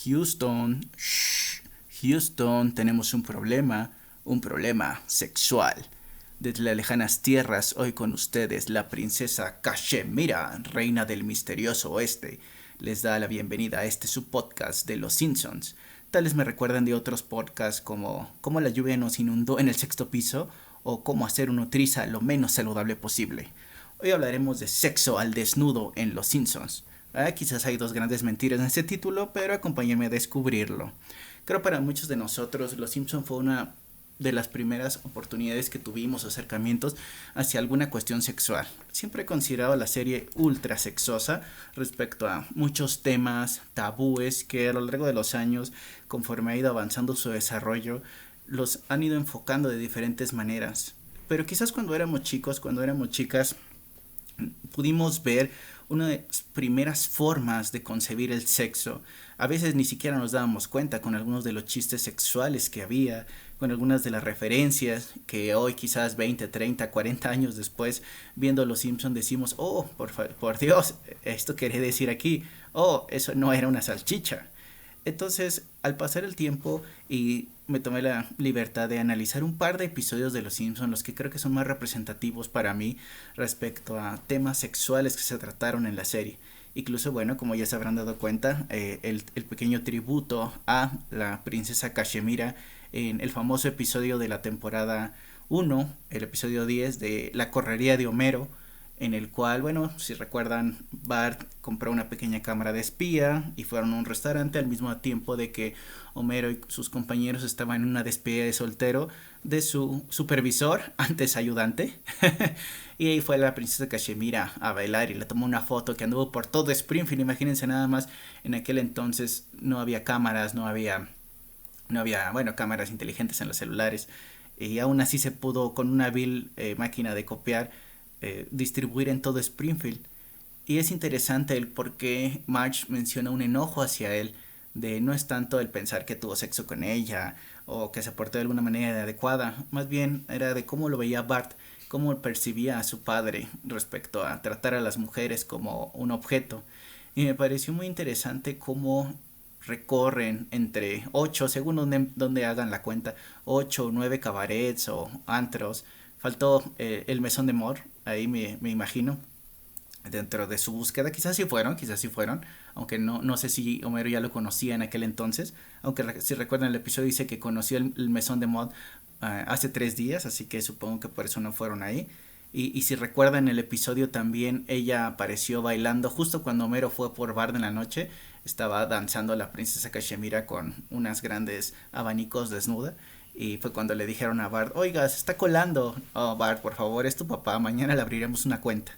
Houston, Houston, tenemos un problema sexual. Desde las lejanas tierras, hoy con ustedes la princesa Cachemira, reina del misterioso oeste, les da la bienvenida a este su podcast de Los Simpsons. Tales me recuerdan de otros podcasts como Cómo la lluvia nos inundó en el sexto piso o Cómo hacer una nutriza lo menos saludable posible. Hoy hablaremos de sexo al desnudo en Los Simpsons. Quizás hay dos grandes mentiras en este título, pero acompáñenme a descubrirlo. Creo para muchos de nosotros Los Simpsons fue una de las primeras oportunidades que tuvimos acercamientos hacia alguna cuestión sexual. Siempre he considerado la serie ultra sexosa respecto a muchos temas, tabúes que a lo largo de los años, conforme ha ido avanzando su desarrollo, los han ido enfocando de diferentes maneras. Pero quizás cuando éramos chicos, cuando éramos chicas, pudimos ver una de las primeras formas de concebir el sexo. A veces ni siquiera nos dábamos cuenta con algunos de los chistes sexuales que había, con algunas de las referencias que hoy quizás 20, 30, 40 años después, viendo Los Simpsons decimos, oh, por Dios, esto quería decir aquí, oh, eso no era una salchicha. Entonces, al pasar el tiempo y me tomé la libertad de analizar un par de episodios de Los Simpsons, los que creo que son más representativos para mí respecto a temas sexuales que se trataron en la serie. Incluso, bueno, como ya se habrán dado cuenta, el pequeño tributo a la princesa Cachemira en el famoso episodio de la temporada 1, el episodio 10 de La correría de Homero, en el cual, bueno, si recuerdan, Bart compró una pequeña cámara de espía y fueron a un restaurante al mismo tiempo de que Homero y sus compañeros estaban en una despedida de soltero de su supervisor, antes ayudante. Y ahí fue la princesa Cachemira a bailar y le tomó una foto que anduvo por todo Springfield. Imagínense nada más, en aquel entonces no había cámaras, no había, bueno, cámaras inteligentes en los celulares. Y aún así se pudo, con una vil máquina de copiar, distribuir en todo Springfield. Y es interesante el por qué Marge menciona un enojo hacia él, de no es tanto el pensar que tuvo sexo con ella o que se portó de alguna manera inadecuada, más bien era de cómo lo veía Bart, cómo percibía a su padre respecto a tratar a las mujeres como un objeto. Y me pareció muy interesante cómo recorren entre 8, según donde hagan la cuenta, 8 o 9 cabarets o antros. Faltó el Mesón de Mor, ahí me imagino, dentro de su búsqueda. Quizás sí fueron, aunque no sé si Homero ya lo conocía en aquel entonces, aunque si recuerdan el episodio dice que conoció el Mesón de Mod hace 3 días, así que supongo que por eso no fueron ahí. Y si recuerdan el episodio también, ella apareció bailando justo cuando Homero fue por Bart en la noche, estaba danzando la princesa Cachemira con unas grandes abanicos desnuda. Y fue cuando le dijeron a Bart, oiga, se está colando. Oh, Bart, por favor, es tu papá, mañana le abriremos una cuenta.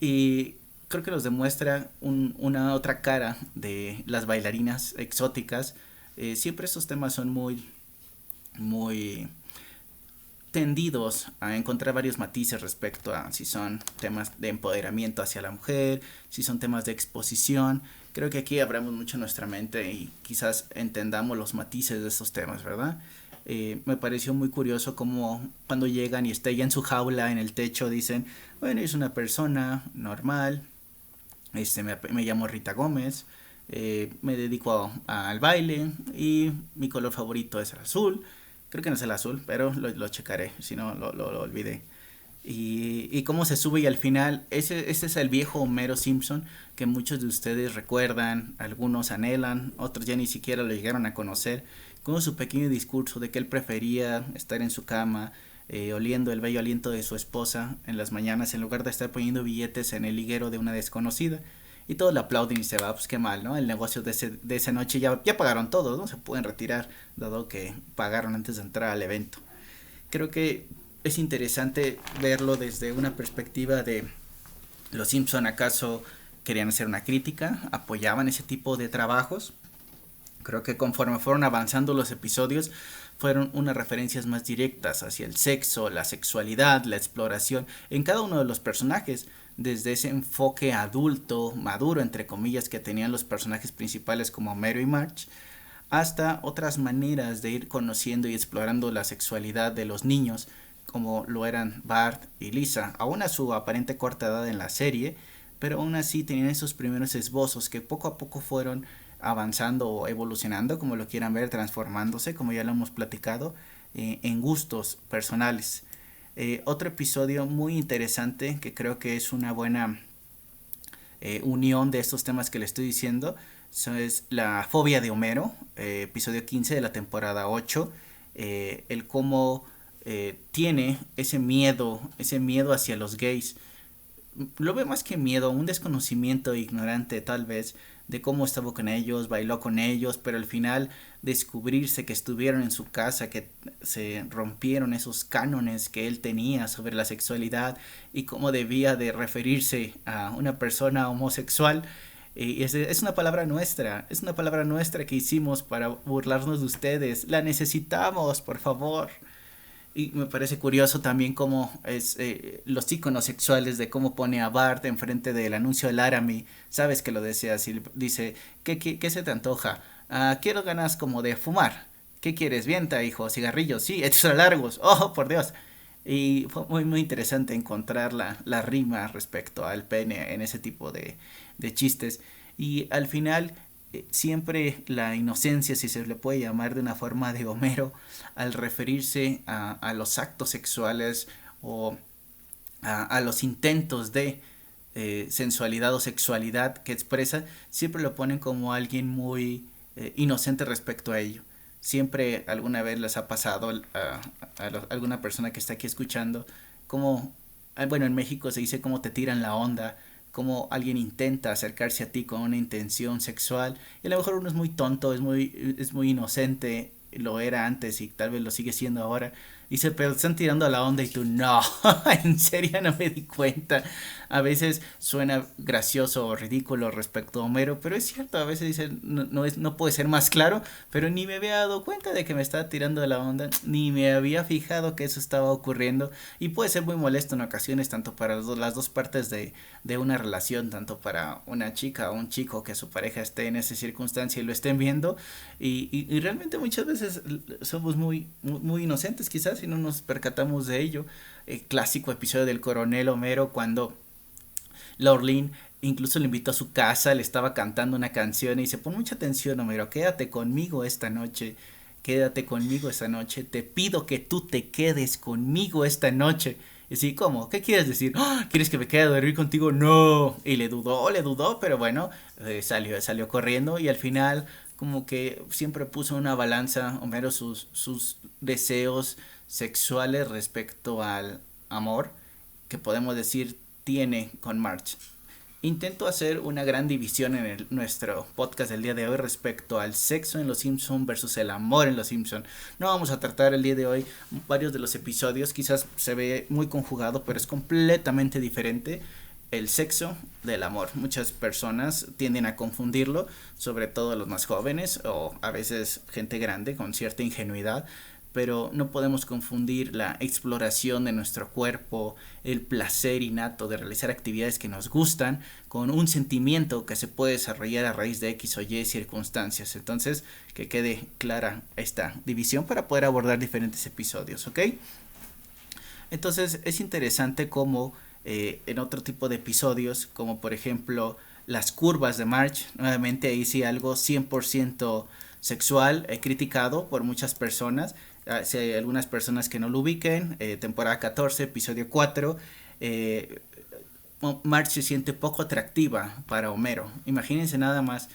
Y creo que nos demuestra una otra cara de las bailarinas exóticas. Siempre estos temas son muy tendidos a encontrar varios matices respecto a si son temas de empoderamiento hacia la mujer, si son temas de exposición. Creo que aquí abramos mucho nuestra mente y quizás entendamos los matices de estos temas, ¿verdad? Me pareció muy curioso como cuando llegan y está ya en su jaula en el techo dicen, bueno, es una persona normal, me llamo Rita Gómez, me dedico al baile y mi color favorito es el azul. Creo que no es el azul, pero lo checaré, si no lo olvidé. Y cómo se sube y al final, ese es el viejo Homero Simpson que muchos de ustedes recuerdan, algunos anhelan, otros ya ni siquiera lo llegaron a conocer, con su pequeño discurso de que él prefería estar en su cama, oliendo el bello aliento de su esposa en las mañanas en lugar de estar poniendo billetes en el liguero de una desconocida. Y todos le aplauden y se va, pues qué mal, ¿no? El negocio de esa noche ya pagaron todos, ¿no? Se pueden retirar, dado que pagaron antes de entrar al evento. Creo que es interesante verlo desde una perspectiva de los Simpson. ¿Acaso querían hacer una crítica? ¿Apoyaban ese tipo de trabajos? Creo que conforme fueron avanzando los episodios, fueron unas referencias más directas hacia el sexo, la sexualidad, la exploración en cada uno de los personajes, desde ese enfoque adulto, maduro, entre comillas, que tenían los personajes principales como Homero y Marge, hasta otras maneras de ir conociendo y explorando la sexualidad de los niños, como lo eran Bart y Lisa, aún a su aparente corta edad en la serie, pero aún así tenían esos primeros esbozos que poco a poco fueron avanzando o evolucionando, como lo quieran ver, transformándose, como ya lo hemos platicado, en gustos personales. Otro episodio muy interesante que creo que es una buena unión de estos temas que le estoy diciendo, eso es la fobia de Homero, episodio 15 de la temporada 8, el cómo tiene ese miedo hacia los gays. Lo ve más que miedo, un desconocimiento ignorante tal vez de cómo estaba con ellos, bailó con ellos, pero al final descubrirse que estuvieron en su casa, que se rompieron esos cánones que él tenía sobre la sexualidad y cómo debía de referirse a una persona homosexual. Y es una palabra nuestra, es una palabra nuestra que hicimos para burlarnos de ustedes. La necesitamos, por favor. Y me parece curioso también cómo es los iconos sexuales de cómo pone a Bart enfrente del anuncio del Laramie. Sabes que lo deseas y dice, ¿qué se te antoja? Quiero ganas como de fumar. ¿Qué quieres? Vienta, hijo, cigarrillos. Sí, extra largos. Oh, por Dios. Y fue muy interesante encontrar la rima respecto al pene en ese tipo de chistes. Y al final siempre la inocencia, si se le puede llamar de una forma de Homero, al referirse a los actos sexuales o a los intentos de sensualidad o sexualidad que expresa, siempre lo ponen como alguien muy inocente respecto a ello. Siempre alguna vez les ha pasado alguna persona que está aquí escuchando, como, bueno, en México se dice como te tiran la onda, como alguien intenta acercarse a ti con una intención sexual y a lo mejor uno es muy tonto, es muy inocente, lo era antes y tal vez lo sigue siendo ahora. Dice, pero te están tirando a la onda y tú, no, en serio no me di cuenta. A veces suena gracioso o ridículo respecto a Homero, pero es cierto, a veces dice, no puede ser más claro, pero ni me había dado cuenta de que me estaba tirando de la onda, ni me había fijado que eso estaba ocurriendo y puede ser muy molesto en ocasiones, tanto para las dos partes de una relación, tanto para una chica o un chico que su pareja esté en esa circunstancia y lo estén viendo y realmente muchas veces somos muy inocentes quizás y no nos percatamos de ello. El clásico episodio del coronel Homero cuando Lorlin incluso le invitó a su casa, le estaba cantando una canción y dice, pon mucha atención Homero, quédate conmigo esta noche, quédate conmigo esta noche, te pido que tú te quedes conmigo esta noche. Y así, ¿cómo? ¿Qué quieres decir? ¡Oh! ¿Quieres que me quede a dormir contigo? No. Y le dudó, pero bueno, salió corriendo y al final como que siempre puso una balanza, Homero, sus deseos sexuales respecto al amor que podemos decir tiene con Marge. Intento hacer una gran división en nuestro podcast del día de hoy respecto al sexo en Los Simpson versus el amor en Los Simpson. No vamos a tratar el día de hoy varios de los episodios, quizás se ve muy conjugado, pero es completamente diferente el sexo del amor. Muchas personas tienden a confundirlo, sobre todo los más jóvenes o a veces gente grande con cierta ingenuidad, pero no podemos confundir la exploración de nuestro cuerpo, el placer innato de realizar actividades que nos gustan, con un sentimiento que se puede desarrollar a raíz de X o Y circunstancias. Entonces, que quede clara esta división para poder abordar diferentes episodios, ¿ok? Entonces, es interesante cómo en otro tipo de episodios, como por ejemplo las curvas de Marge, nuevamente ahí sí algo 100% sexual, criticado por muchas personas. Si hay algunas personas que no lo ubiquen, temporada 14, episodio 4, Marge se siente poco atractiva para Homero. Imagínense nada más,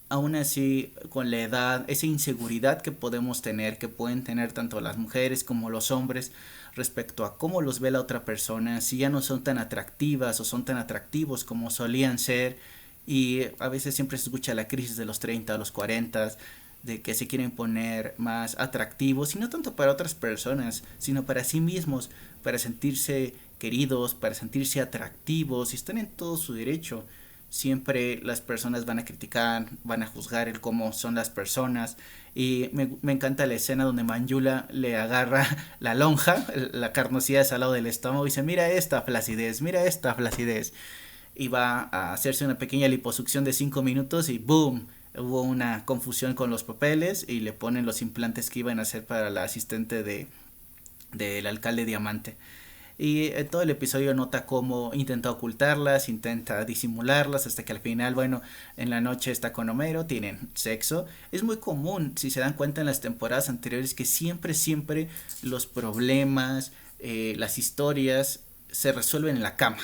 aún así con la edad, esa inseguridad que podemos tener, que pueden tener tanto las mujeres como los hombres respecto a cómo los ve la otra persona, si ya no son tan atractivas o son tan atractivos como solían ser, y a veces siempre se escucha la crisis de los 30 a los 40, de que se quieren poner más atractivos, y no tanto para otras personas, sino para sí mismos, para sentirse queridos, para sentirse atractivos, y están en todo su derecho. Siempre las personas van a criticar, van a juzgar el cómo son las personas, y me encanta la escena donde Manjula le agarra la lonja, la carnosidad al lado del estómago y dice, mira esta flacidez, y va a hacerse una pequeña liposucción de 5 minutos y ¡boom! Hubo una confusión con los papeles y le ponen los implantes que iban a hacer para la asistente del alcalde Diamante. y en todo el episodio nota cómo intenta ocultarlas, intenta disimularlas, hasta que al final, bueno, en la noche está con Homero, tienen sexo. Es muy común, si se dan cuenta en las temporadas anteriores, que siempre los problemas, las historias se resuelven en la cama.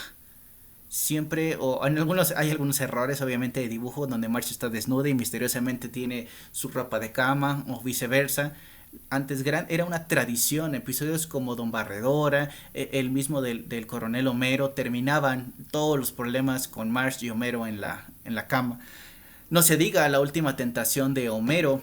Siempre, o en algunos, hay algunos errores obviamente de dibujo donde Marge está desnuda y misteriosamente tiene su ropa de cama o viceversa. Antes era una tradición, episodios como Don Barredora, el mismo del coronel Homero, terminaban todos los problemas con Marge y Homero en la cama. No se diga la última tentación de Homero,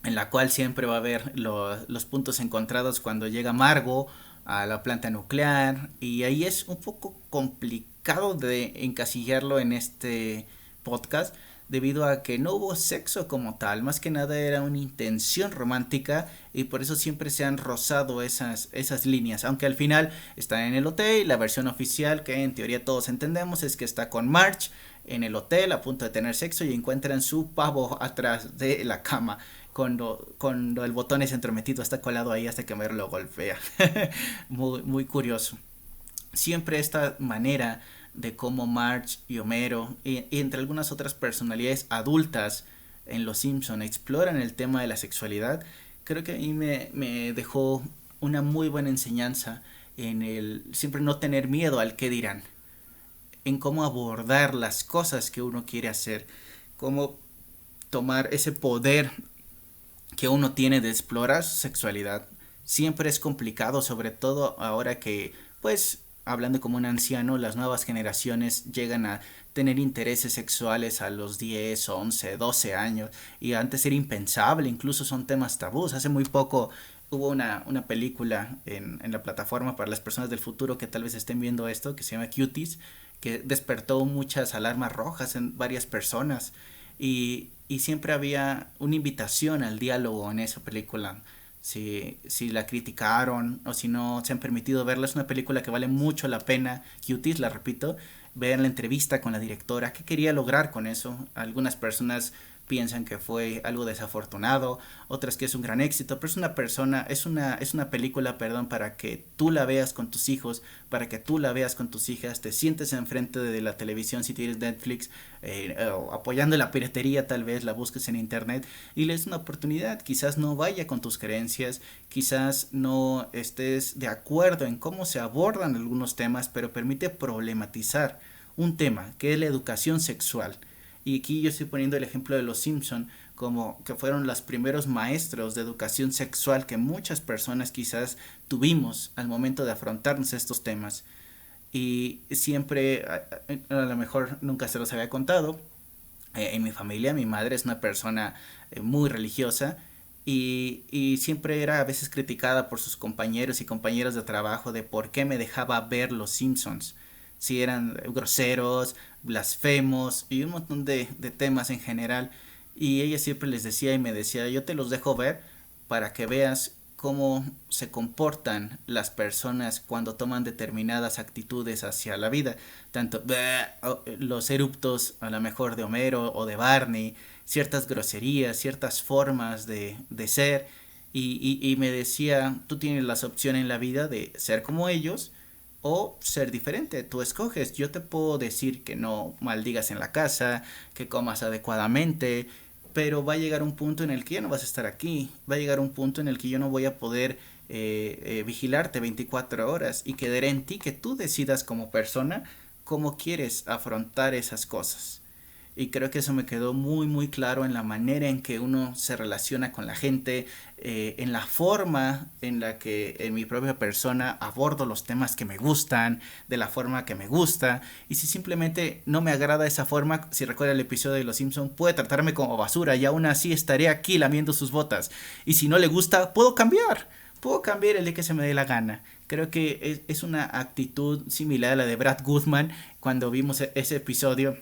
en la cual siempre va a haber los puntos encontrados cuando llega Margo a la planta nuclear, y ahí es un poco complicado de encasillarlo en este podcast debido a que no hubo sexo como tal, más que nada era una intención romántica y por eso siempre se han rozado esas líneas, aunque al final están en el hotel y la versión oficial que en teoría todos entendemos es que está con Marge en el hotel a punto de tener sexo y encuentran su pavo atrás de la cama cuando el botón es entrometido está colado ahí hasta que Homero lo golpea. Muy curioso. Siempre esta manera de cómo Marge y Homero y entre algunas otras personalidades adultas en Los Simpson exploran el tema de la sexualidad, creo que a mí me dejó una muy buena enseñanza en el siempre no tener miedo al qué dirán, en cómo abordar las cosas que uno quiere hacer, cómo tomar ese poder que uno tiene de explorar su sexualidad. Siempre es complicado, sobre todo ahora que, pues, hablando como un anciano, las nuevas generaciones llegan a tener intereses sexuales a los 10, 11, 12 años y antes era impensable, incluso son temas tabús. Hace muy poco hubo una película en la plataforma para las personas del futuro que tal vez estén viendo esto, que se llama Cuties, que despertó muchas alarmas rojas en varias personas y siempre había una invitación al diálogo en esa película. Si la criticaron o si no se han permitido verla, es una película que vale mucho la pena. Cuties, la repito, vean la entrevista con la directora, qué quería lograr con eso. Algunas personas piensan que fue algo desafortunado, otras que es un gran éxito, pero es una película, perdón, para que tú la veas con tus hijos, para que tú la veas con tus hijas, te sientes enfrente de la televisión si tienes Netflix, apoyando la piratería, tal vez la busques en internet y le des una oportunidad. Quizás no vaya con tus creencias, quizás no estés de acuerdo en cómo se abordan algunos temas, pero permite problematizar un tema que es la educación sexual. Y aquí yo estoy poniendo el ejemplo de los Simpson como que fueron los primeros maestros de educación sexual que muchas personas quizás tuvimos al momento de afrontarnos estos temas. Y siempre, a lo mejor nunca se los había contado, en mi familia mi madre es una persona muy religiosa y siempre era a veces criticada por sus compañeros y compañeras de trabajo de por qué me dejaba ver los Simpsons, si eran groseros, blasfemos y un montón de temas en general. Y ella siempre les decía y me decía, yo te los dejo ver para que veas cómo se comportan las personas cuando toman determinadas actitudes hacia la vida. Tanto los eruptos a lo mejor de Homero o de Barney, ciertas groserías, ciertas formas de ser. Y me decía, tú tienes las opciones en la vida de ser como ellos o ser diferente, tú escoges. Yo te puedo decir que no maldigas en la casa, que comas adecuadamente, pero va a llegar un punto en el que ya no vas a estar aquí, va a llegar un punto en el que yo no voy a poder vigilarte 24 horas y quedará en ti que tú decidas como persona cómo quieres afrontar esas cosas. Y creo que eso me quedó muy claro en la manera en que uno se relaciona con la gente, en la forma en la que en mi propia persona abordo los temas que me gustan, de la forma que me gusta, y si simplemente no me agrada esa forma, si recuerda el episodio de Los Simpson, puede tratarme como basura y aún así estaré aquí lamiendo sus botas, y si no le gusta, puedo cambiar el de que se me dé la gana. Creo que es una actitud similar a la de Brad Goodman cuando vimos ese episodio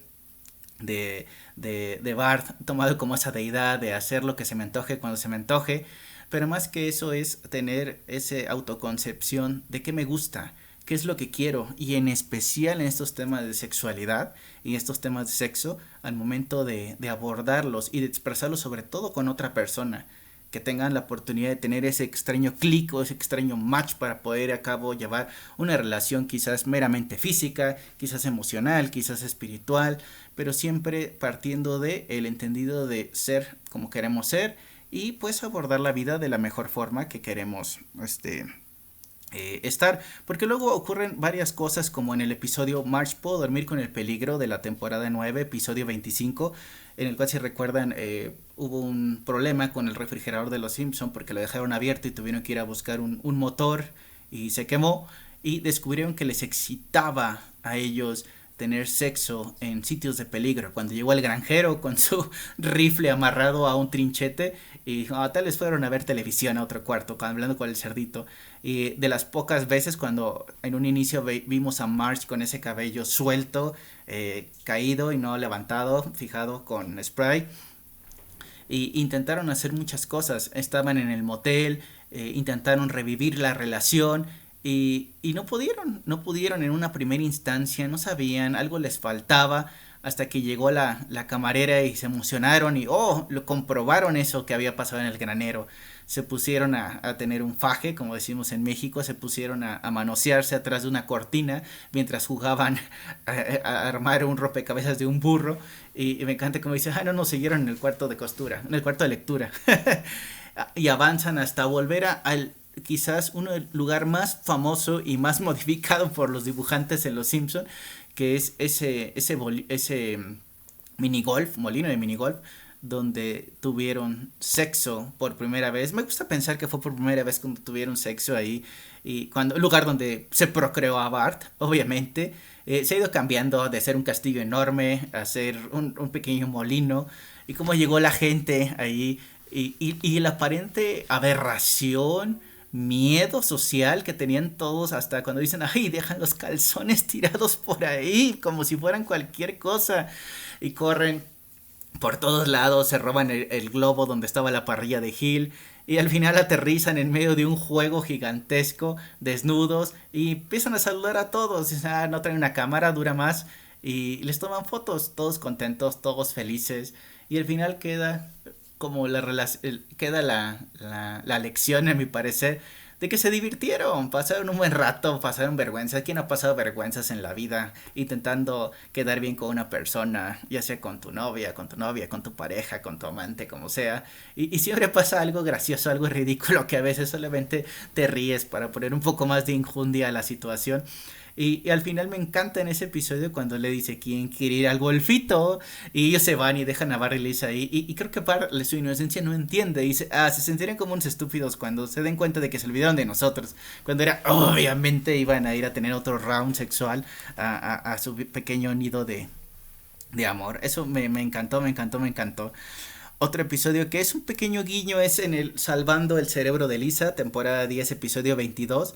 de Bart tomado como esa deidad de hacer lo que se me antoje cuando se me antoje, pero más que eso es tener esa autoconcepción de qué me gusta, qué es lo que quiero y en especial en estos temas de sexualidad y estos temas de sexo al momento de abordarlos y de expresarlos sobre todo con otra persona. que tengan la oportunidad de tener ese extraño clic o ese extraño match para poder a cabo llevar una relación quizás meramente física, quizás emocional, quizás espiritual, pero siempre partiendo de el entendido de ser como queremos ser y pues abordar la vida de la mejor forma que queremos estar, porque luego ocurren varias cosas como en el episodio March puedo dormir con el peligro de la temporada 9 episodio 25, en el cual si recuerdan hubo un problema con el refrigerador de los Simpson porque lo dejaron abierto y tuvieron que ir a buscar un motor y se quemó y descubrieron que les excitaba a ellos tener sexo en sitios de peligro. Cuando llegó el granjero con su rifle amarrado a un trinchete y dijo, tal vez fueron a ver televisión a otro cuarto, hablando con el cerdito. Y de las pocas veces cuando en un inicio vimos a Marge con ese cabello suelto, caído y no levantado, fijado con spray. Y intentaron hacer muchas cosas. Estaban en el motel, intentaron revivir la relación y no pudieron en una primera instancia, no sabían, algo les faltaba hasta que llegó la camarera y se emocionaron y lo comprobaron eso que había pasado en el granero. Se pusieron a tener un faje, como decimos en México, se pusieron a manosearse atrás de una cortina mientras jugaban a armar un rompecabezas de un burro y me encanta como dice, no nos siguieron en el cuarto de costura, en el cuarto de lectura y avanzan hasta volver al quizás el lugar más famoso y más modificado por los dibujantes en Los Simpson, que es ese minigolf, molino de minigolf, donde tuvieron sexo por primera vez. Me gusta pensar que fue por primera vez cuando tuvieron sexo ahí, y el lugar donde se procreó a Bart, obviamente. Se ha ido cambiando de ser un castillo enorme a ser un pequeño molino, y cómo llegó la gente ahí, y la aparente aberración, miedo social que tenían todos hasta cuando dicen, ay, dejan los calzones tirados por ahí como si fueran cualquier cosa y corren por todos lados, se roban el globo donde estaba la parrilla de Hill y al final aterrizan en medio de un juego gigantesco, desnudos y empiezan a saludar a todos. No traen una cámara, dura más y les toman fotos, todos contentos, todos felices y al final queda como queda la lección, a mi parecer, de que se divirtieron, pasaron un buen rato, pasaron vergüenza. ¿Quién ha pasado vergüenzas en la vida intentando quedar bien con una persona, ya sea con tu novia, con tu pareja, con tu amante, como sea? Y siempre pasa algo gracioso, algo ridículo que a veces solamente te ríes para poner un poco más de injundia a la situación. Y al final me encanta en ese episodio cuando le dice quién quiere ir al golfito y ellos se van y dejan a Barry Lisa ahí y creo que Barry su inocencia no entiende y dice, se sentirían como unos estúpidos cuando se den cuenta de que se olvidaron de nosotros, cuando era obviamente iban a ir a tener otro round sexual a su pequeño nido de amor. Eso me encantó, me encantó, me encantó. Otro episodio que es un pequeño guiño es en el Salvando el cerebro de Lisa, temporada 10, episodio 22,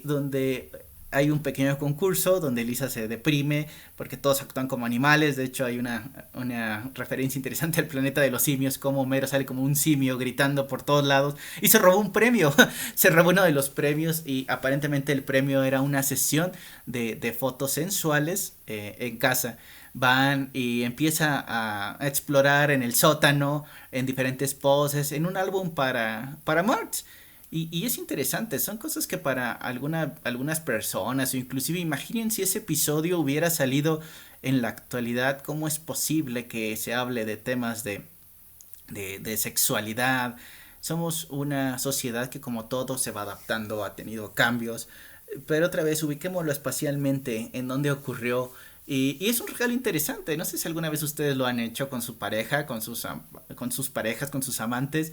donde hay un pequeño concurso donde Lisa se deprime porque todos actúan como animales. De hecho hay una referencia interesante al planeta de los simios, como Homero sale como un simio gritando por todos lados y se robó un premio. Se robó uno de los premios y aparentemente el premio era una sesión de fotos sensuales en casa. Van y empieza a explorar en el sótano en diferentes poses en un álbum para Marx. Y es interesante, son cosas que para algunas personas o inclusive imaginen si ese episodio hubiera salido en la actualidad, cómo es posible que se hable de temas de sexualidad. Somos una sociedad que como todo se va adaptando, ha tenido cambios, pero otra vez ubiquémoslo espacialmente en donde ocurrió. Y es un regalo interesante. No sé si alguna vez ustedes lo han hecho con su pareja, con sus parejas, con sus amantes.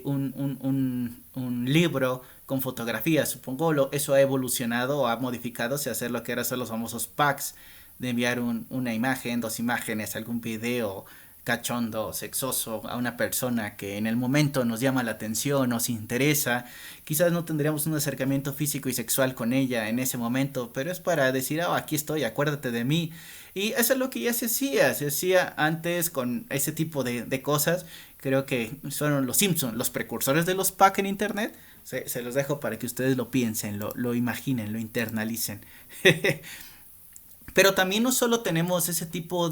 Un libro con fotografías. Supongo eso ha evolucionado o ha modificado hacia hacer lo que ahora son los famosos packs. De enviar una imagen, dos imágenes, algún video cachondo, sexoso a una persona que en el momento nos llama la atención, nos interesa. Quizás no tendríamos un acercamiento físico y sexual con ella en ese momento, pero es para decir, aquí estoy, acuérdate de mí. Y eso es lo que ya se hacía antes con ese tipo de cosas. Creo que fueron los Simpsons, los precursores de los packs en internet. Se los dejo para que ustedes lo piensen, lo imaginen, lo internalicen. Pero también no solo tenemos ese tipo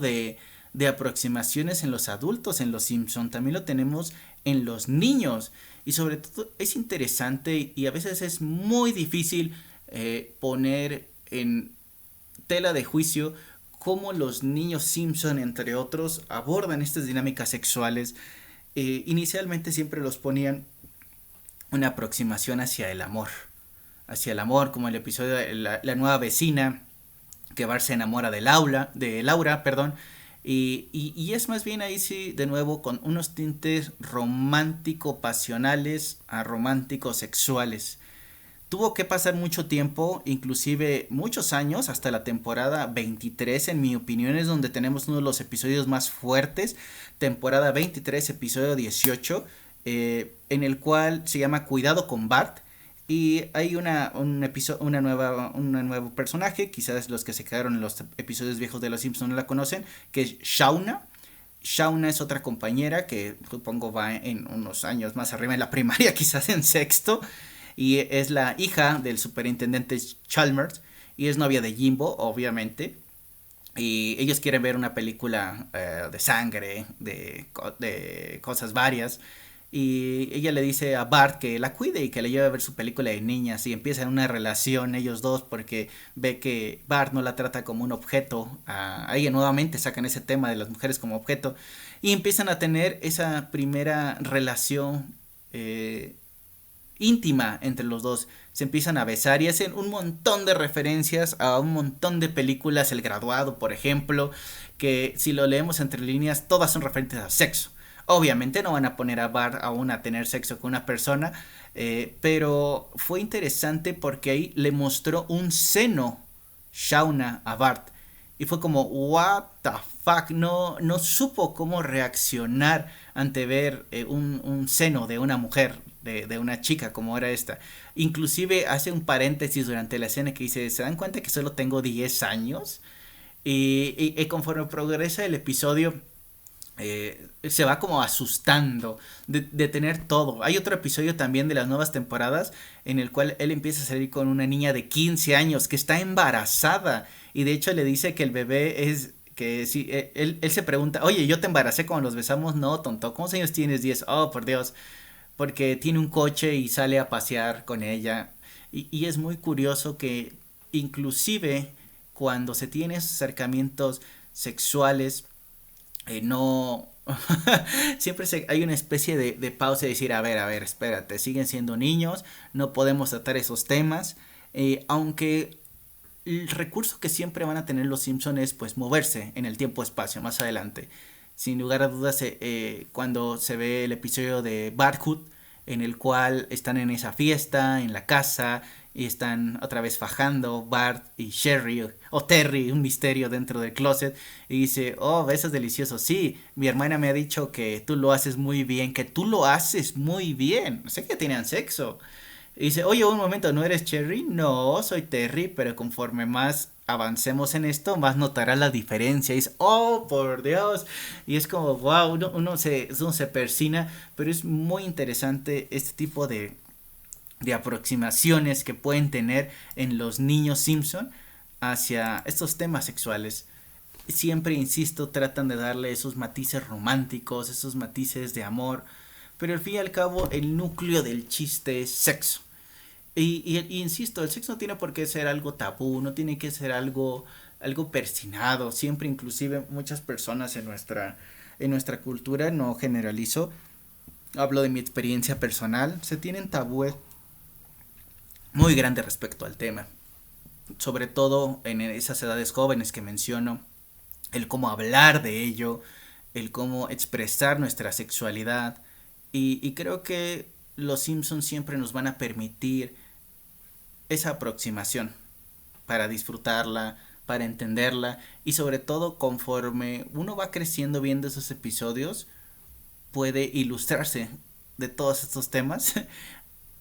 de aproximaciones en los adultos en Los Simpson, también lo tenemos en los niños. Y sobre todo es interesante y a veces es muy difícil poner en tela de juicio cómo los niños Simpson, entre otros, abordan estas dinámicas sexuales. Inicialmente siempre los ponían una aproximación hacia el amor, como el episodio de la nueva vecina, que Bart se enamora de Laura, perdón, y es más bien ahí sí, de nuevo, con unos tintes romántico pasionales a románticos sexuales. Tuvo que pasar mucho tiempo, inclusive muchos años, hasta la temporada 23, en mi opinión, es donde tenemos uno de los episodios más fuertes, temporada 23, episodio 18, en el cual se llama Cuidado con Bart, y hay un nuevo personaje, quizás los que se quedaron en los episodios viejos de Los Simpsons no la conocen, que es Shauna. Shauna es otra compañera que supongo va en unos años más arriba en la primaria, quizás en sexto, y es la hija del superintendente Chalmers y es novia de Jimbo, obviamente. Y ellos quieren ver una película de sangre, de cosas varias. Y ella le dice a Bart que la cuide y que le lleve a ver su película de niñas. Y empiezan una relación ellos dos porque ve que Bart no la trata como un objeto. Ahí nuevamente sacan ese tema de las mujeres como objeto. Y empiezan a tener esa primera relación íntima entre los dos. Se empiezan a besar y hacen un montón de referencias a un montón de películas. El Graduado, por ejemplo, que si lo leemos entre líneas, todas son referentes a sexo. Obviamente no van a poner a Bart aún a tener sexo con una persona, pero fue interesante porque ahí le mostró un seno Shauna a Bart. Y fue como, what the fuck, no supo cómo reaccionar ante ver un seno de una mujer, de una chica como era esta. Inclusive hace un paréntesis durante la escena que dice, ¿se dan cuenta que solo tengo 10 años? Y conforme progresa el episodio, se va como asustando de tener todo. Hay otro episodio también de las nuevas temporadas en el cual él empieza a salir con una niña de 15 años que está embarazada y de hecho le dice que el bebé es que si él se pregunta, oye, yo te embaracé cuando los besamos. No, tonto, ¿cuántos años tienes? 10. Oh, por Dios, porque tiene un coche y sale a pasear con ella. Y es muy curioso que inclusive cuando se tiene esos acercamientos sexuales, no... siempre hay una especie de pausa y decir, a ver, espérate, siguen siendo niños, no podemos tratar esos temas, aunque el recurso que siempre van a tener los Simpsons es pues moverse en el tiempo-espacio más adelante. Sin lugar a dudas, cuando se ve el episodio de Barthood, en el cual están en esa fiesta, en la casa, y están otra vez fajando Bart y Sherry, o Terry, un misterio dentro del closet, y dice, oh, eso es delicioso, sí, mi hermana me ha dicho que tú lo haces muy bien, que tú lo haces muy bien, sé que tenían sexo. Y dice, oye, un momento, ¿no eres Cherry? No, soy Terry, pero conforme más avancemos en esto, más notará la diferencia. Y dice, oh, por Dios. Y es como, wow, uno se persina, pero es muy interesante este tipo de aproximaciones que pueden tener en los niños Simpson hacia estos temas sexuales. Siempre, insisto, tratan de darle esos matices románticos, esos matices de amor, pero al fin y al cabo el núcleo del chiste es sexo. Y insisto, el sexo no tiene por qué ser algo tabú, no tiene que ser algo persinado. Siempre, inclusive, muchas personas en nuestra cultura, no generalizo, hablo de mi experiencia personal, se tienen tabúes muy grandes respecto al tema. Sobre todo en esas edades jóvenes que menciono, el cómo hablar de ello, el cómo expresar nuestra sexualidad. Y creo que los Simpsons siempre nos van a permitir esa aproximación para disfrutarla, para entenderla y sobre todo conforme uno va creciendo viendo esos episodios puede ilustrarse de todos estos temas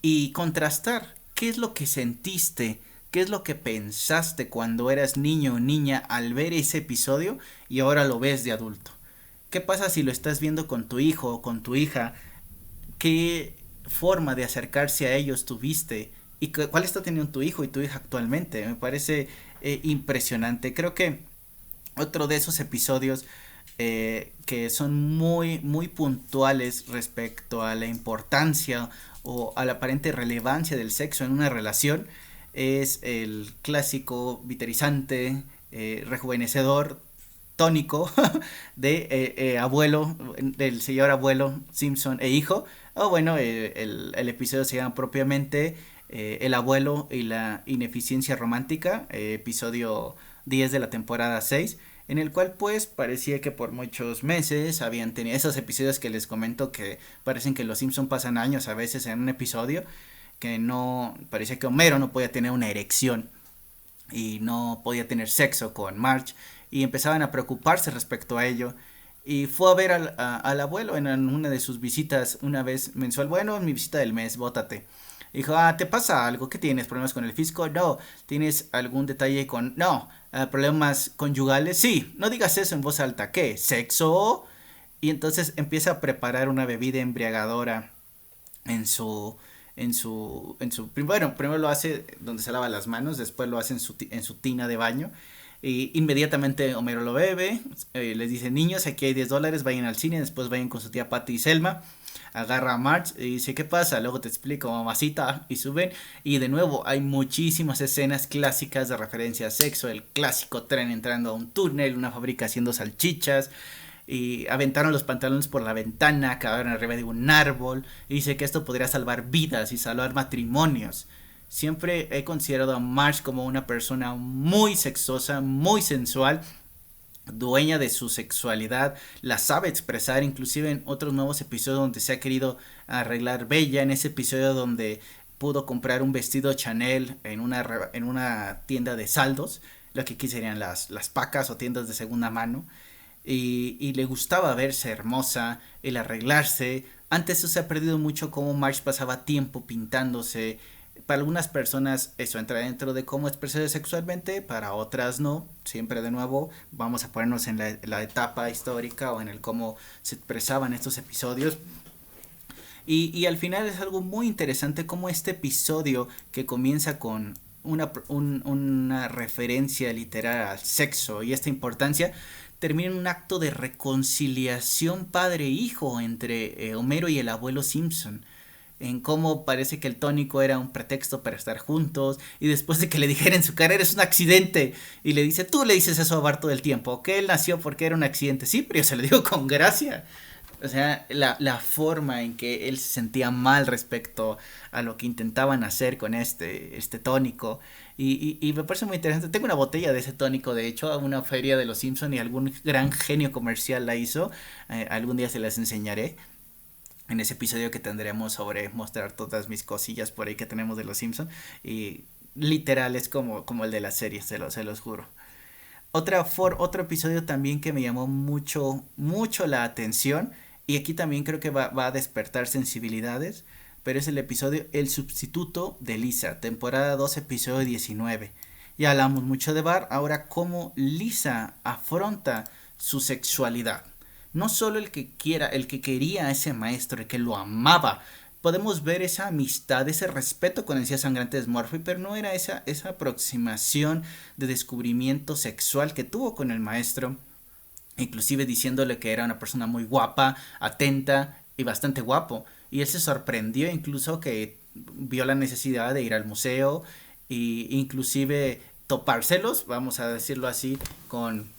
y contrastar qué es lo que sentiste, qué es lo que pensaste cuando eras niño o niña al ver ese episodio y ahora lo ves de adulto. ¿Qué pasa si lo estás viendo con tu hijo o con tu hija? ¿Qué forma de acercarse a ellos tuviste? ¿Y cuál está teniendo tu hijo y tu hija actualmente? Me parece impresionante. Creo que otro de esos episodios que son muy, muy puntuales respecto a la importancia o a la aparente relevancia del sexo en una relación. Es el clásico viterizante, rejuvenecedor, tónico de abuelo, del señor abuelo Simpson e hijo. O bueno, el episodio se llama propiamente El abuelo y la ineficiencia romántica, episodio 10 de la temporada 6, en el cual pues parecía que por muchos meses habían tenido esos episodios que les comento que parecen que los Simpson pasan años a veces en un episodio, que no parecía que Homero no podía tener una erección y no podía tener sexo con Marge, y empezaban a preocuparse respecto a ello. Y fue a ver al abuelo en una de sus visitas una vez mensual. Bueno, mi visita del mes, bótate. Dijo, ¿te pasa algo? ¿Qué tienes? ¿Problemas con el fisco? No. ¿Tienes algún detalle con...? No. ¿Problemas conyugales? Sí. No digas eso en voz alta. ¿Qué? ¿Sexo? Y entonces empieza a preparar una bebida embriagadora en su bueno, primero lo hace donde se lava las manos, después lo hace en su tina de baño, y inmediatamente Homero lo bebe. Les dice, niños, aquí hay $10, vayan al cine, después vayan con su tía Patty y Selma. Agarra a Marge y dice, ¿qué pasa? Luego te explico, mamacita, y suben. Y de nuevo hay muchísimas escenas clásicas de referencia a sexo, el clásico tren entrando a un túnel, una fábrica haciendo salchichas, y aventaron los pantalones por la ventana, acabaron arriba de un árbol, y dice que esto podría salvar vidas y salvar matrimonios. Siempre he considerado a Marge como una persona muy sexosa, muy sensual, dueña de su sexualidad, la sabe expresar, inclusive en otros nuevos episodios donde se ha querido arreglar bella, en ese episodio donde pudo comprar un vestido Chanel en una tienda de saldos, lo que aquí serían las pacas o tiendas de segunda mano, y le gustaba verse hermosa, el arreglarse. Antes eso se ha perdido mucho, como Marge pasaba tiempo pintándose. Para algunas personas eso entra dentro de cómo expresarse sexualmente, para otras no. Siempre de nuevo vamos a ponernos en la etapa histórica o en el cómo se expresaban estos episodios. Y al final es algo muy interesante como este episodio que comienza con una referencia literal al sexo y esta importancia termina en un acto de reconciliación padre-hijo entre Homero y el abuelo Simpson, en cómo parece que el tónico era un pretexto para estar juntos, y después de que le dijera en su cara eres un accidente, y le dice, tú le dices eso a Bart todo el tiempo, que él nació porque era un accidente. Sí, pero yo se lo digo con gracia. O sea, la forma en que él se sentía mal respecto a lo que intentaban hacer con este tónico. Y me parece muy interesante. Tengo una botella de ese tónico, de hecho, a una feria de los Simpson, y algún gran genio comercial la hizo. Algún día se las enseñaré en ese episodio que tendremos sobre mostrar todas mis cosillas por ahí que tenemos de los Simpson. Y literal es como el de la serie, se los juro. Otro episodio también que me llamó mucho, mucho la atención, y aquí también creo que va a despertar sensibilidades, pero es el episodio El sustituto de Lisa, temporada 2, episodio 19. Ya hablamos mucho de Bart, ahora cómo Lisa afronta su sexualidad. No solo el que quería a ese maestro, el que lo amaba. Podemos ver esa amistad, ese respeto con el sangrante de Smurfy, pero no era esa aproximación de descubrimiento sexual que tuvo con el maestro, inclusive diciéndole que era una persona muy guapa, atenta y bastante guapo. Y él se sorprendió incluso que vio la necesidad de ir al museo e inclusive topárselos, vamos a decirlo así, con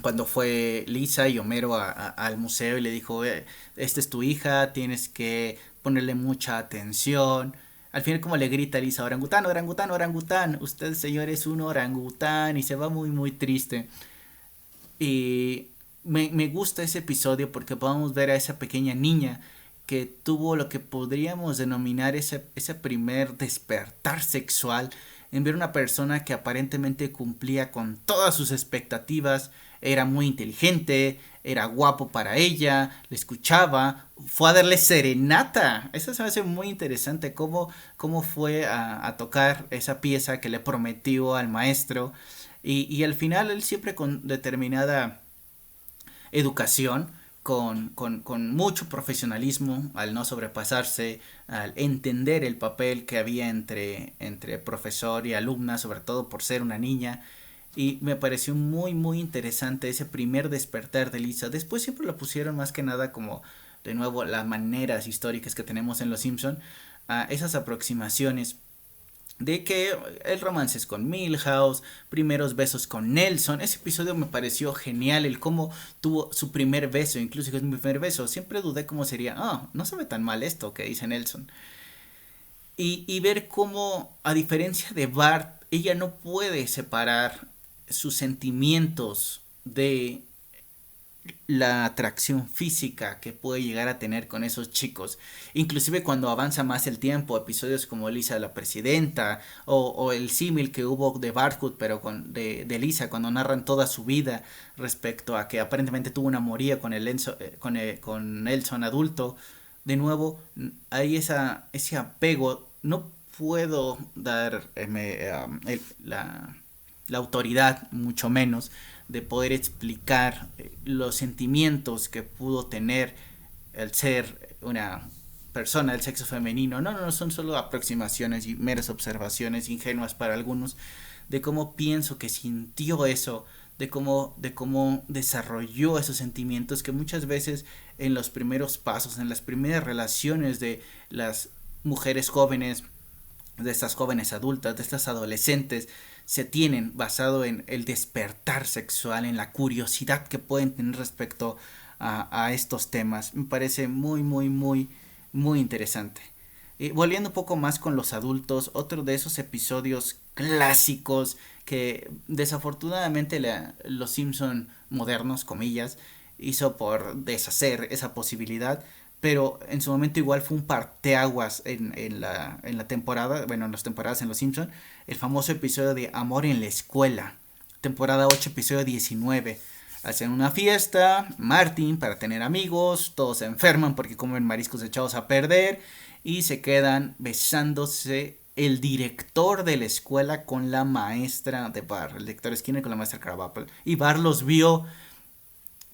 cuando fue Lisa y Homero al museo y le dijo, esta es tu hija, tienes que ponerle mucha atención. Al final como le grita Lisa, orangután, orangután, orangután, usted señor es un orangután, y se va muy muy triste. Y me gusta ese episodio porque podemos ver a esa pequeña niña que tuvo lo que podríamos denominar ese primer despertar sexual, en ver una persona que aparentemente cumplía con todas sus expectativas, era muy inteligente, era guapo para ella, le escuchaba, fue a darle serenata. Eso se me hace muy interesante, cómo fue a tocar esa pieza que le prometió al maestro, y al final él siempre con determinada educación, con mucho profesionalismo, al no sobrepasarse, al entender el papel que había entre profesor y alumna, sobre todo por ser una niña, Y me pareció muy muy interesante ese primer despertar de Lisa. Después siempre lo pusieron más que nada como de nuevo las maneras históricas que tenemos en Los Simpson, a esas aproximaciones de que el romance es con Milhouse, primeros besos con Nelson. Ese episodio me pareció genial, el cómo tuvo su primer beso, incluso que es mi primer beso. Siempre dudé cómo sería, no se ve tan mal esto que dice Nelson. Y ver cómo, a diferencia de Bart, ella no puede separar sus sentimientos de la atracción física que puede llegar a tener con esos chicos. Inclusive cuando avanza más el tiempo, episodios como Lisa la Presidenta o el símil que hubo de Bartwood, pero de Lisa, cuando narran toda su vida respecto a que aparentemente tuvo una amoría con con Nelson adulto. De nuevo, hay ese apego. No puedo dar la autoridad, mucho menos, de poder explicar los sentimientos que pudo tener el ser una persona del sexo femenino. No, no, no, son solo aproximaciones y meras observaciones ingenuas para algunos de cómo pienso que sintió eso, de cómo desarrolló esos sentimientos que muchas veces en los primeros pasos, en las primeras relaciones de las mujeres jóvenes, de estas jóvenes adultas, de estas adolescentes, se tienen basado en el despertar sexual, en la curiosidad que pueden tener respecto a estos temas. Me parece muy, muy, muy, muy interesante. Volviendo un poco más con los adultos, otro de esos episodios clásicos que desafortunadamente los Simpson modernos, comillas, hizo por deshacer esa posibilidad, pero en su momento igual fue un parteaguas en la temporada, bueno, en las temporadas en Los Simpson, el famoso episodio de Amor en la Escuela, temporada 8 episodio 19. Hacen una fiesta, Martin, para tener amigos, todos se enferman porque comen mariscos echados a perder y se quedan besándose el director de la escuela con la maestra de Bar, el director Skinner con la maestra Krabappel. Y Bar los vio.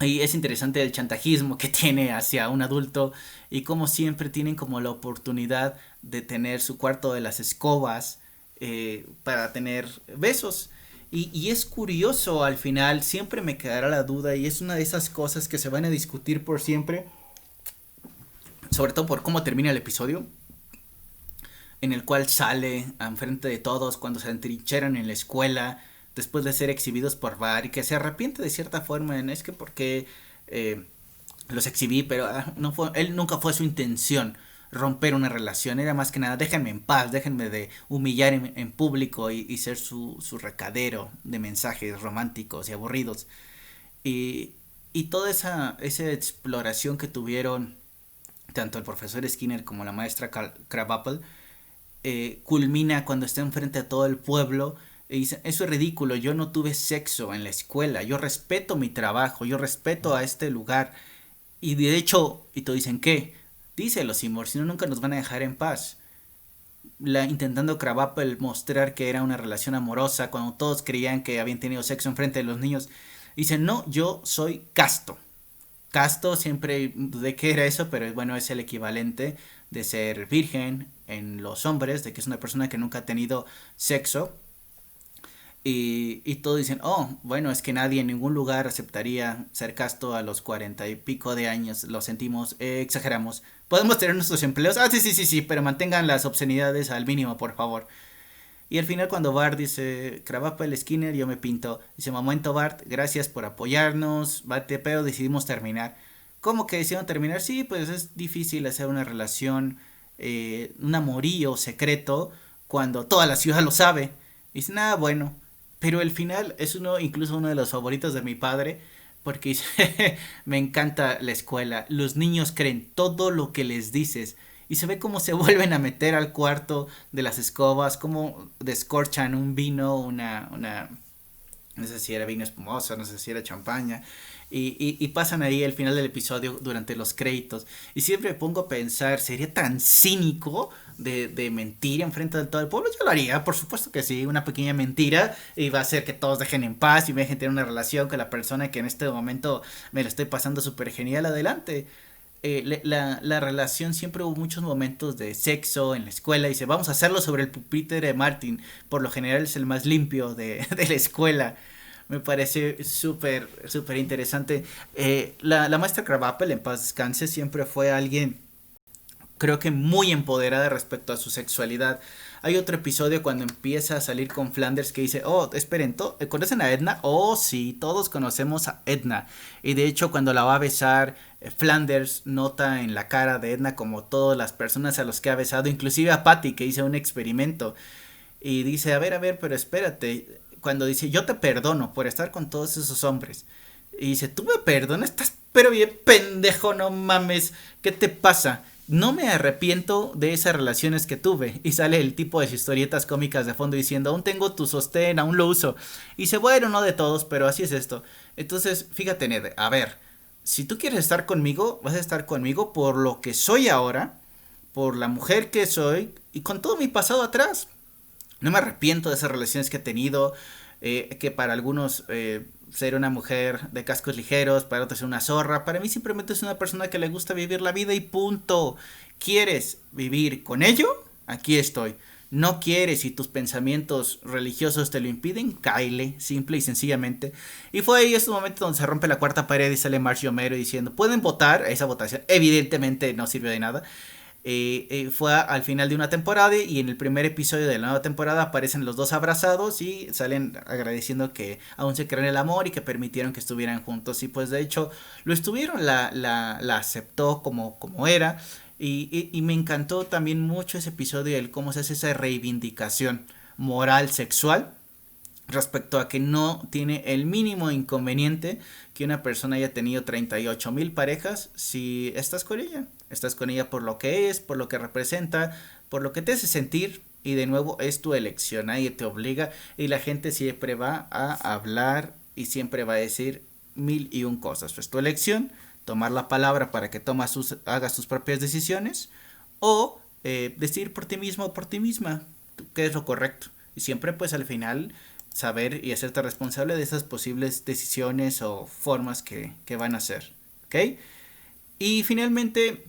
Y es interesante el chantajismo que tiene hacia un adulto y como siempre tienen como la oportunidad de tener su cuarto de las escobas para tener besos. Y es curioso al final, siempre me quedará la duda y es una de esas cosas que se van a discutir por siempre, sobre todo por cómo termina el episodio, en el cual sale enfrente de todos cuando se entrincheran en la escuela después de ser exhibidos por Bar y que se arrepiente de cierta forma en es que porque los exhibí, pero no fue, él nunca fue su intención romper una relación, era más que nada déjenme en paz, déjenme de humillar en público y ser su recadero de mensajes románticos y aburridos. Y, y toda esa exploración que tuvieron tanto el profesor Skinner como la maestra Krabappel culmina cuando está enfrente a todo el pueblo y dice, eso es ridículo, yo no tuve sexo en la escuela, yo respeto mi trabajo, yo respeto a este lugar. Y de hecho, y todos dicen, ¿qué? Díselo, Seymour, si no nunca nos van a dejar en paz. Intentando Krabappel mostrar que era una relación amorosa cuando todos creían que habían tenido sexo enfrente de los niños. Dicen, no, yo soy casto. Casto, siempre dudé que era eso, pero bueno, es el equivalente de ser virgen en los hombres, de que es una persona que nunca ha tenido sexo. Y todos dicen, bueno, es que nadie en ningún lugar aceptaría ser casto a los 40 y pico de años, lo sentimos, exageramos. Podemos tener nuestros empleos, sí, sí, sí, sí, pero mantengan las obscenidades al mínimo, por favor. Y al final cuando Bart dice, Krabappel, Skinner, yo me pinto. Dice, momento Bart, gracias por apoyarnos, bate, pero decidimos terminar. ¿Cómo que decidieron terminar? Sí, pues es difícil hacer una relación, un amorío secreto, cuando toda la ciudad lo sabe. Dice, nada, bueno. Pero el final es incluso uno de los favoritos de mi padre, porque dice, me encanta la escuela. Los niños creen todo lo que les dices. Y se ve cómo se vuelven a meter al cuarto de las escobas, cómo descorchan un vino, no sé si era vino espumoso, no sé si era champaña, y pasan ahí el final del episodio durante los créditos. Y siempre me pongo a pensar, ¿sería tan cínico de mentir enfrente de todo el pueblo? Yo lo haría, por supuesto que sí, una pequeña mentira, y va a hacer que todos dejen en paz y me dejen tener una relación con la persona que en este momento me lo estoy pasando súper genial adelante. la relación siempre hubo muchos momentos de sexo en la escuela. Dice, vamos a hacerlo sobre el pupitre de Martin. Por lo general es el más limpio de la escuela. Me parece súper interesante. La maestra Krabappel, en paz descanse, siempre fue alguien, creo que muy empoderada respecto a su sexualidad. Hay otro episodio cuando empieza a salir con Flanders que dice, oh, esperen, ¿conocen a Edna? Oh, sí, todos conocemos a Edna. Y de hecho cuando la va a besar, Flanders nota en la cara de Edna como todas las personas a los que ha besado, inclusive a Patty que hizo un experimento. Y dice, a ver, pero espérate. Cuando dice, yo te perdono por estar con todos esos hombres. Y dice, ¿tú me perdonas? Estás pero bien pendejo, no mames. ¿Qué te pasa? No me arrepiento de esas relaciones que tuve. Y sale el tipo de historietas cómicas de fondo diciendo, aún tengo tu sostén, aún lo uso. Y dice, bueno, no de todos, pero así es esto. Entonces, fíjate, Ned, a ver, si tú quieres estar conmigo, vas a estar conmigo por lo que soy ahora, por la mujer que soy y con todo mi pasado atrás. No me arrepiento de esas relaciones que he tenido, que para algunos ser una mujer de cascos ligeros, para otros ser una zorra. Para mí simplemente es una persona que le gusta vivir la vida y punto. ¿Quieres vivir con ello? Aquí estoy. No quieres y tus pensamientos religiosos te lo impiden, cáele, simple y sencillamente. Y fue ahí ese momento donde se rompe la cuarta pared y sale Marge y Homero diciendo, pueden votar, esa votación evidentemente no sirvió de nada. Fue al final de una temporada y en el primer episodio de la nueva temporada aparecen los dos abrazados y salen agradeciendo que aún se creen el amor y que permitieron que estuvieran juntos. Y pues de hecho lo estuvieron, la aceptó como era. Y me encantó también mucho ese episodio, el cómo se hace esa reivindicación moral sexual respecto a que no tiene el mínimo inconveniente que una persona haya tenido 38,000 parejas si estás con ella. Estás con ella por lo que es, por lo que representa, por lo que te hace sentir y de nuevo es tu elección, nadie te obliga y la gente siempre va a hablar y siempre va a decir mil y un cosas. Es tu elección, tomar la palabra para que hagas tus propias decisiones o decidir por ti mismo o por ti misma qué es lo correcto. Y siempre pues al final saber y hacerte responsable de esas posibles decisiones o formas que van a hacer. ¿Ok? Y finalmente,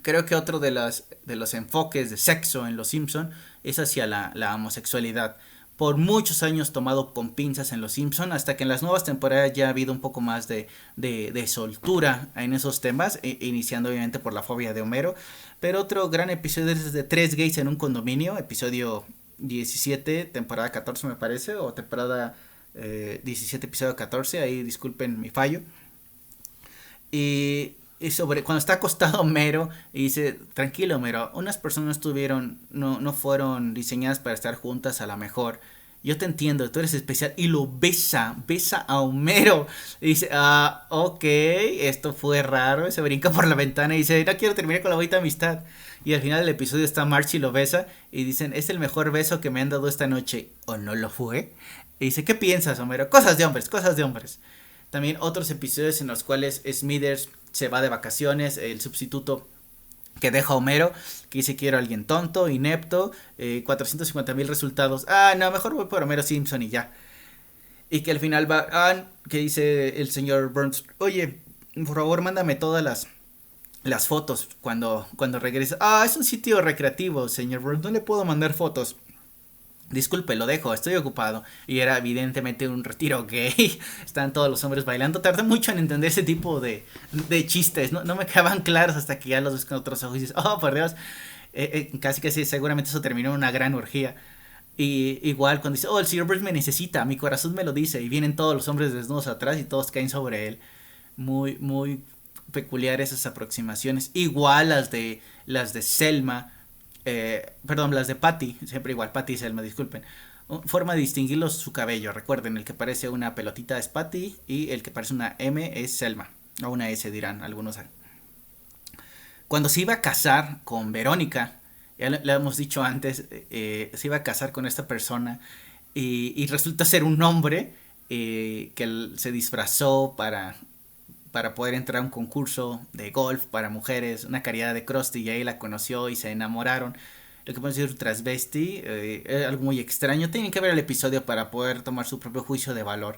creo que otro de los enfoques de sexo en Los Simpson es hacia la homosexualidad. Por muchos años tomado con pinzas en Los Simpson, hasta que en las nuevas temporadas ya ha habido un poco más de soltura en esos temas, iniciando obviamente por la fobia de Homero. Pero otro gran episodio es de tres gays en un condominio, episodio 17, temporada 14 me parece, o temporada 17, episodio 14, ahí disculpen mi fallo. Y sobre cuando está acostado Homero y dice, tranquilo Homero, unas personas no fueron diseñadas para estar juntas a lo mejor. Yo te entiendo, tú eres especial. Y lo besa a Homero. Y dice, ok, esto fue raro. Se brinca por la ventana y dice, no quiero terminar con la bonita amistad. Y al final del episodio está March y lo besa. Y dicen, es el mejor beso que me han dado esta noche. ¿O no lo fue? Y dice, ¿qué piensas, Homero? Cosas de hombres, cosas de hombres. También otros episodios en los cuales Smithers se va de vacaciones, el sustituto que deja Homero, que dice quiero a alguien tonto, inepto, 450,000 resultados. No, mejor voy por Homero Simpson y ya. Y que al final va, que dice el señor Burns, oye, por favor mándame todas las fotos cuando regrese. Es un sitio recreativo, señor Burns, no le puedo mandar fotos. Disculpe, lo dejo, estoy ocupado. Y era evidentemente un retiro gay. Están todos los hombres bailando. Tardé mucho en entender ese tipo de chistes. No me quedaban claros hasta que ya los ves con otros ojos y dices, oh, por Dios. Casi que sí, seguramente eso terminó en una gran orgía. Y igual cuando dice, oh, el señor Burns me necesita, mi corazón me lo dice. Y vienen todos los hombres desnudos atrás y todos caen sobre él. Muy peculiares esas aproximaciones. Igual las de Selma. Perdón, las de Patty, siempre igual, Patty y Selma, disculpen. Forma de distinguirlos su cabello, recuerden, el que parece una pelotita es Patty y el que parece una M es Selma, o una S dirán algunos. Cuando se iba a casar con Verónica, ya le hemos dicho antes, se iba a casar con esta persona y resulta ser un hombre que se disfrazó para poder entrar a un concurso de golf para mujeres, una caridad de Krusty, y ahí la conoció y se enamoraron. Lo que podemos decir transvesti, es algo muy extraño. Tienen que ver el episodio para poder tomar su propio juicio de valor.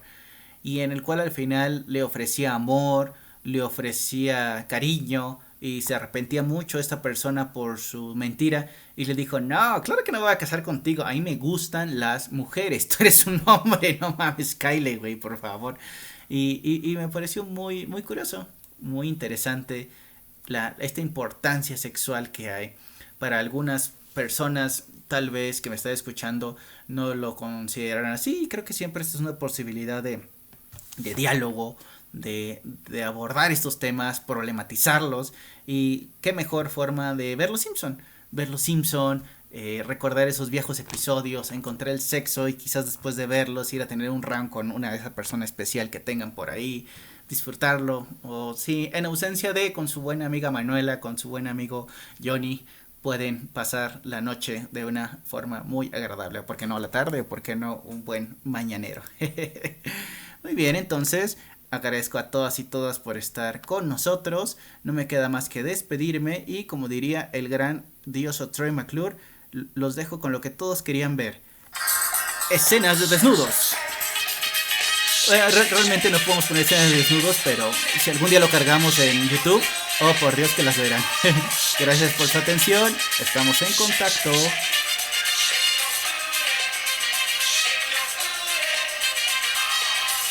Y en el cual al final le ofrecía amor, le ofrecía cariño y se arrepentía mucho esta persona por su mentira y le dijo, no, claro que no voy a casar contigo, a mí me gustan las mujeres, tú eres un hombre, no mames, Kyle, güey, por favor. Y me pareció muy, muy curioso, muy interesante esta importancia sexual que hay. Para algunas personas, tal vez que me están escuchando, no lo consideran así. Creo que siempre esta es una posibilidad de diálogo, de abordar estos temas, problematizarlos. Y qué mejor forma de ver Los Simpson. Ver Los Simpson, recordar esos viejos episodios, encontrar el sexo y quizás después de verlos ir a tener un round con una de esas personas especial que tengan por ahí, disfrutarlo. O si en ausencia de, con su buena amiga Manuela, con su buen amigo Johnny, pueden pasar la noche de una forma muy agradable. ¿Por qué no la tarde? ¿Por qué no un buen mañanero? Muy bien, entonces agradezco a todas y todas por estar con nosotros. No me queda más que despedirme y, como diría el gran dioso Troy McClure, los dejo con lo que todos querían ver. Escenas de desnudos. Realmente no podemos poner escenas de desnudos, pero si algún día lo cargamos en YouTube, oh por Dios que las verán. Gracias por su atención. Estamos en contacto.